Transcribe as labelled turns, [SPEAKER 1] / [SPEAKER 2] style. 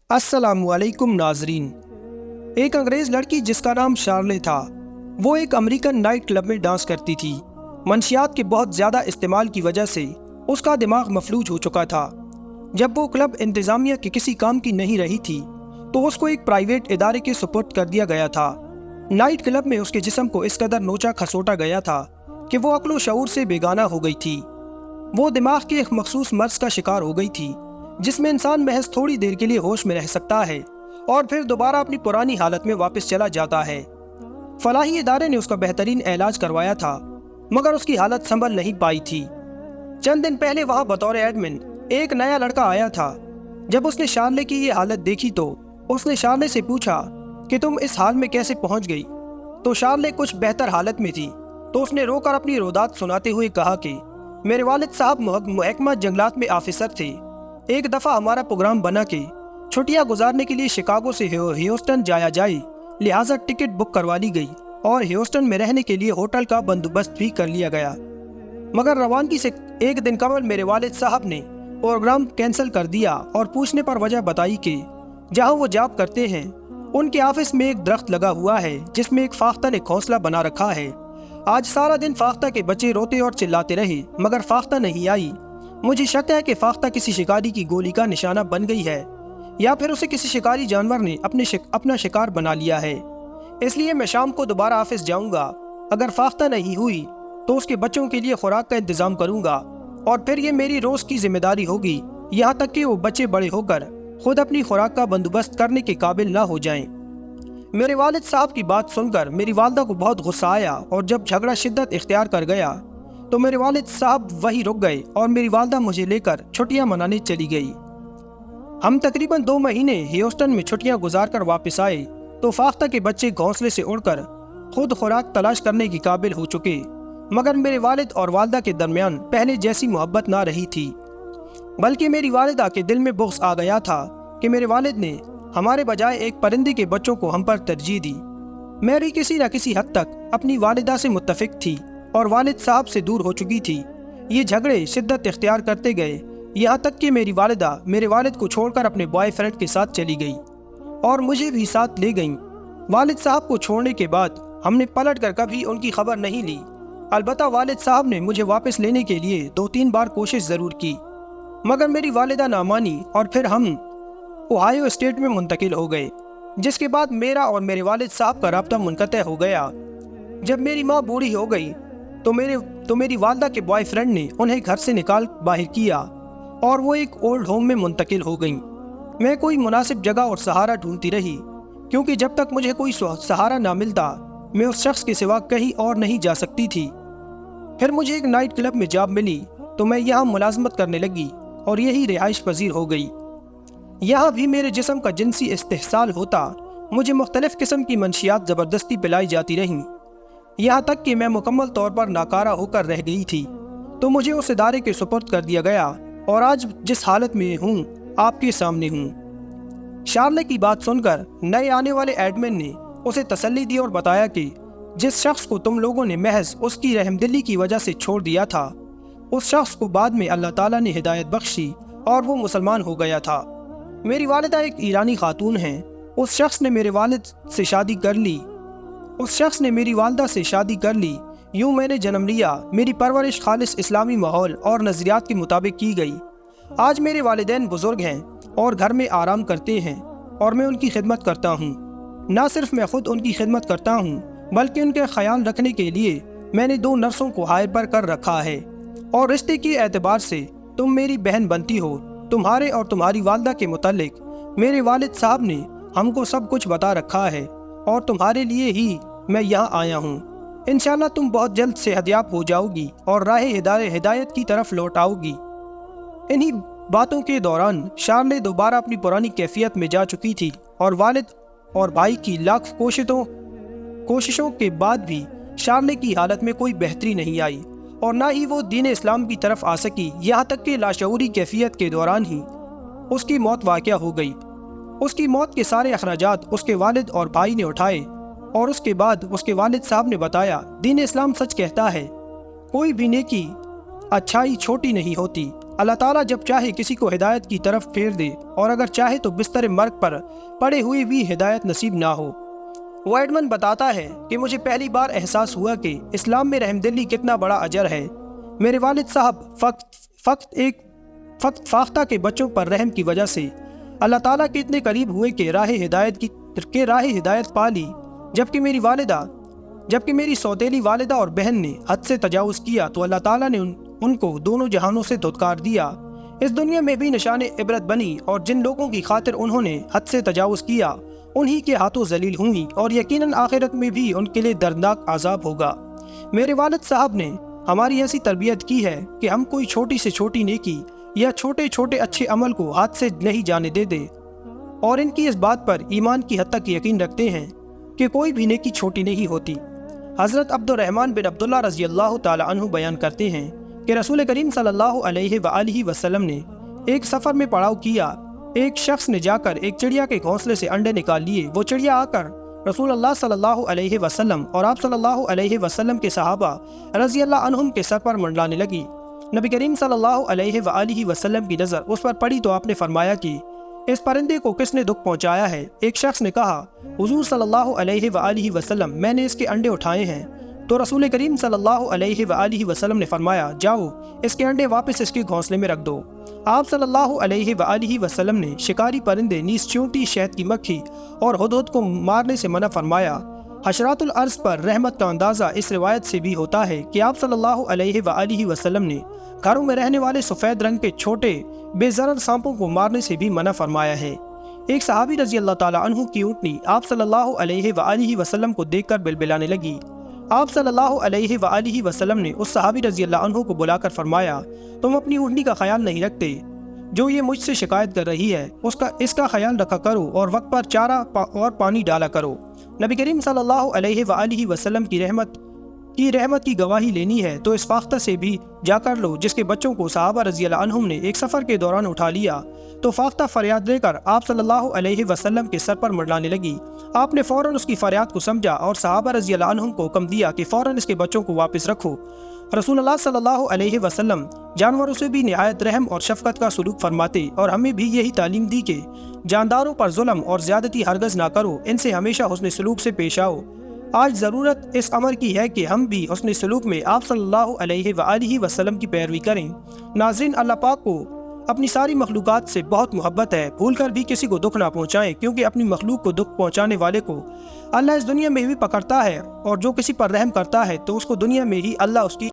[SPEAKER 1] अस्सलाम वालेकुम नाजरीन। एक अंग्रेज़ लड़की जिसका नाम शार्ले था, वो एक अमेरिकन नाइट क्लब में डांस करती थी। मंशियात के बहुत ज़्यादा इस्तेमाल की वजह से उसका दिमाग मफलूज हो चुका था। जब वो क्लब इंतज़ामिया के किसी काम की नहीं रही थी तो उसको एक प्राइवेट इदारे के सुपुर्द कर दिया गया था। नाइट क्लब में उसके जिस्म को इस कदर नोचा खसोटा गया था कि वो अक्ल व शऊर से बेगाना हो गई थी। वो दिमाग के एक मखसूस मर्ज का शिकार हो गई थी जिसमें इंसान महज थोड़ी देर के लिए होश में रह सकता है और फिर दोबारा अपनी पुरानी हालत में वापस चला जाता है। फलाही इदारे ने उसका बेहतरीन इलाज करवाया था मगर उसकी हालत संभल नहीं पाई थी। चंद दिन पहले वहाँ बतौर एडमिन एक नया लड़का आया था। जब उसने शार्ले की ये हालत देखी तो उसने शार्ले से पूछा कि तुम इस हाल में कैसे पहुँच गई। तो शार्ले कुछ बेहतर हालत में थी तो उसने रोकर अपनी रोदात सुनाते हुए कहा कि मेरे वालिद साहब महकमा जंगलात में ऑफिसर थे। एक दफ़ा हमारा प्रोग्राम बना कि छुट्टियां गुजारने के लिए शिकागो से ह्यूस्टन जाया जाए, लिहाजा टिकट बुक करवा ली गई और ह्यूस्टन में रहने के लिए होटल का बंदोबस्त भी कर लिया गया। मगर रवानगी से एक दिन कबल मेरे वालिद साहब ने प्रोग्राम कैंसिल कर दिया और पूछने पर वजह बताई कि जहां वो जॉब करते हैं उनके ऑफिस में एक दरख्त लगा हुआ है जिसमें एक फाख्ता ने घोंसला बना रखा है। आज सारा दिन फाख्ता के बच्चे रोते और चिल्लाते रहे मगर फाख्ता नहीं आई। मुझे शक है कि फाख्ता किसी शिकारी की गोली का निशाना बन गई है या फिर उसे किसी शिकारी जानवर ने अपना शिकार बना लिया है। इसलिए मैं शाम को दोबारा ऑफिस जाऊंगा। अगर फाख्ता नहीं हुई तो उसके बच्चों के लिए खुराक का इंतजाम करूंगा और फिर ये मेरी रोज़ की जिम्मेदारी होगी, यहाँ तक कि वो बच्चे बड़े होकर खुद अपनी खुराक का बंदोबस्त करने के काबिल ना हो जाएं। मेरे वालिद साहब की बात सुनकर मेरी वालदा को बहुत गुस्सा आया और जब झगड़ा शिद्दत इख्तियार कर गया तो मेरे वालिद साहब वहीं रुक गए और मेरी वालदा मुझे लेकर छुट्टियां मनाने चली गई। हम तकरीबन 2 महीने ह्यूस्टन में छुट्टियां गुजारकर वापस आए तो फाख्ता के बच्चे घोंसले से उड़कर खुद खुराक तलाश करने के काबिल हो चुके, मगर मेरे वालिद और वालदा के दरमियान पहले जैसी मोहब्बत ना रही थी, बल्कि मेरी वालिदा के दिल में बुग़्ज़ आ गया था कि मेरे वालिद ने हमारे बजाय एक परिंदे के बच्चों को हम पर तरजीह दी। मैं भी किसी न किसी हद तक अपनी वालिदा से मुत्तफिक थी और वालिद साहब से दूर हो चुकी थी। ये झगड़े शिद्दत इख्तियार करते गए, यहाँ तक कि मेरी वालिदा मेरे वालिद को छोड़कर अपने बॉयफ्रेंड के साथ चली गई और मुझे भी साथ ले गईं। वालिद साहब को छोड़ने के बाद हमने पलट कर कभी उनकी खबर नहीं ली। अलबत्ता वालिद साहब ने मुझे वापस लेने के लिए 2-3 बार कोशिश ज़रूर की मगर मेरी वालिदा ना मानी और फिर हम ओहायो स्टेट में मुंतकिल हो गए, जिसके बाद मेरा और मेरे वालिद साहब का राब्ता मुनक़ते हो गया। जब मेरी माँ बूढ़ी हो गई तो मेरी वालदा के बॉयफ्रेंड ने उन्हें घर से निकाल बाहर किया और वो एक ओल्ड होम में मुंतकिल हो गईं। मैं कोई मुनासिब जगह और सहारा ढूंढती रही क्योंकि जब तक मुझे कोई सहारा ना मिलता मैं उस शख्स के सिवा कहीं और नहीं जा सकती थी। फिर मुझे एक नाइट क्लब में जॉब मिली तो मैं यहाँ मुलाजमत करने लगी और यही रिहाइश पजीर हो गई। यहाँ भी मेरे जिस्म का जिनसी इस्तेहसाल होता, मुझे मुख्तलिफ किस्म की मंशियात ज़बरदस्ती पिलाई जाती रहीं, यहाँ तक कि मैं मुकम्मल तौर पर नाकारा होकर रह गई थी। तो मुझे उस इदारे के सुपुर्द कर दिया गया और आज जिस हालत में हूँ आपके सामने हूँ। शार्ले की बात सुनकर नए आने वाले एडमिन ने उसे तसल्ली दी और बताया कि जिस शख्स को तुम लोगों ने महज उसकी रहमदिली की वजह से छोड़ दिया था, उस शख्स को बाद में अल्लाह ताला ने हिदायत बख्शी और वो मुसलमान हो गया था। मेरी वालिदा एक ईरानी खातून हैं। उस शख्स ने मेरे वालिद से शादी कर ली उस शख्स ने मेरी वालदा से शादी कर ली। यूँ मैंने जन्म लिया। मेरी परवरिश खालिस इस्लामी माहौल और नज़रियात के मुताबिक की गई। आज मेरे वालिदैन बुज़ुर्ग हैं और घर में आराम करते हैं और मैं उनकी खिदमत करता हूँ। ना सिर्फ मैं ख़ुद उनकी खिदमत करता हूँ बल्कि उनके ख्याल रखने के लिए मैंने 2 नर्सों को हायर पर कर रखा है और रिश्ते के एतबार से तुम मेरी बहन बनती हो। तुम्हारे और तुम्हारी वालदा के मुतालिक मेरे वालिद साहब ने हमको सब कुछ बता रखा है और तुम्हारे लिए ही मैं यहाँ आया हूँ। इंशाअल्लाह तुम बहुत जल्द सेहतयाब हो जाओगी और राह हिदायत की तरफ लौट आओगी। इन्हीं बातों के दौरान शार्ले दोबारा अपनी पुरानी कैफियत में जा चुकी थी और वालिद और भाई की लाख कोशिशों के बाद भी शार्ले की हालत में कोई बेहतरी नहीं आई और ना ही वो दीन इस्लाम की तरफ आ सकी। यहाँ तक कि लाशऊरी कैफियत के दौरान ही उसकी मौत वाक़या हो गई। उसकी मौत के सारे अखराजात उसके वालिद और भाई ने उठाए और उसके बाद उसके वालिद साहब ने बताया, दीन इस्लाम सच कहता है, कोई भी नेकी अच्छाई छोटी نہیں ہوتی۔ اللہ تعالیٰ جب چاہے کسی کو ہدایت کی طرف پھیر دے اور اگر چاہے تو بستر مرگ پر پڑے ہوئے بھی ہدایت نصیب نہ ہو۔ وائڈمن بتاتا ہے کہ مجھے پہلی بار احساس ہوا کہ اسلام میں رحمدلی کتنا بڑا اجر ہے۔ میرے والد صاحب فقط فاختہ کے بچوں پر رحم کی وجہ سے اللہ تعالیٰ کے اتنے قریب ہوئے کہ راہ ہدایت پا لی، جبکہ میری سوتیلی والدہ اور بہن نے حد سے تجاوز کیا تو اللہ تعالیٰ نے ان کو دونوں جہانوں سے دھتکار دیا۔ اس دنیا میں بھی نشان عبرت بنی اور جن لوگوں کی خاطر انہوں نے حد سے تجاوز کیا انہی کے ہاتھوں ذلیل ہوئیں اور یقیناً آخرت میں بھی ان کے لیے دردناک عذاب ہوگا۔ میرے والد صاحب نے ہماری ایسی تربیت کی ہے کہ ہم کوئی چھوٹی سے چھوٹی نیکی یا چھوٹے چھوٹے اچھے عمل کو ہاتھ سے نہیں جانے دے اور ان کی اس بات پر ایمان کی حد تک یقین رکھتے ہیں کہ کوئی بھی نیکی چھوٹی نہیں ہوتی۔ حضرت عبد الرحمن بن عبداللہ رضی اللہ تعالی عنہ بیان کرتے ہیں کہ رسول کریم صلی اللہ علیہ وآلہ وسلم نے ایک سفر میں پڑاؤ کیا۔ ایک شخص نے جا کر ایک چڑیا کے گھونسلے سے انڈے نکال لیے۔ وہ چڑیا آ کر رسول اللہ صلی اللہ علیہ وسلم اور آپ صلی اللہ علیہ وسلم کے صحابہ رضی اللہ عنہم کے سر پر منڈلانے لگی۔ نبی کریم صلی اللہ علیہ وآلہ وسلم کی نظر اس پر پڑی تو آپ نے فرمایا کہ اس پرندے کو کس نے دکھ پہنچایا ہے؟ ایک شخص نے کہا حضور صلی اللہ علیہ وآلہ وسلم میں نے اس کے انڈے اٹھائے ہیں۔ تو رسول کریم صلی اللہ علیہ وآلہ وسلم نے فرمایا جاؤ اس کے انڈے واپس اس کے گھونسلے میں رکھ دو۔ آپ صلی اللہ علیہ وآلہ وسلم نے شکاری پرندے نیز چیونٹی، شہد کی مکھی اور ہدہد کو مارنے سے منع فرمایا۔ حشرات الارض پر رحمت کا اندازہ اس روایت سے بھی ہوتا ہے کہ آپ صلی اللہ علیہ وآلہ وسلم نے گھروں میں رہنے والے سفید رنگ کے چھوٹے بے ضرر سانپوں کو مارنے سے بھی منع فرمایا ہے۔ ایک صحابی رضی اللہ تعالیٰ عنہ کی اونٹنی آپ صلی اللہ علیہ وآلہ وسلم کو دیکھ کر بلبلانے لگی۔ آپ صلی اللہ علیہ وآلہ وسلم نے اس صحابی رضی اللہ عنہ کو بلا کر فرمایا تم اپنی اونٹنی کا خیال نہیں رکھتے جو یہ مجھ سے شکایت کر رہی ہے، اس کا خیال رکھا کرو اور وقت پر چارہ اور پانی ڈالا کرو۔ نبی کریم صلی اللہ علیہ وآلہ وسلم کی رحمت کی گواہی لینی ہے تو اس فاختہ سے بھی جا کر لو جس کے بچوں کو صحابہ رضی اللہ عنہم نے ایک سفر کے دوران اٹھا لیا۔ تو فاختہ فریاد دے کر آپ صلی اللہ علیہ وسلم کے سر پر منڈلانے لگی۔ آپ نے فوراً اس کی فریاد کو سمجھا اور صحابہ رضی اللہ عنہم کو حکم دیا کہ فوراً اس کے بچوں کو واپس رکھو۔ رسول اللہ صلی اللہ علیہ وسلم جانوروں سے بھی نہایت رحم اور شفقت کا سلوک فرماتے اور ہمیں بھی یہی تعلیم دی کہ جانداروں پر ظلم اور زیادتی ہرگز نہ کرو، ان سے ہمیشہ حسن سلوک سے پیش آؤ۔ آج ضرورت اس امر کی ہے کہ ہم بھی حسن سلوک میں آپ صلی اللہ علیہ وآلہ وسلم کی پیروی کریں۔ ناظرین، اللہ پاک کو اپنی ساری مخلوقات سے بہت محبت ہے، بھول کر بھی کسی کو دکھ نہ پہنچائیں کیونکہ اپنی مخلوق کو دکھ پہنچانے والے کو اللہ اس دنیا میں بھی پکڑتا ہے اور جو کسی پر رحم کرتا ہے تو اس کو دنیا میں ہی اللہ اس کی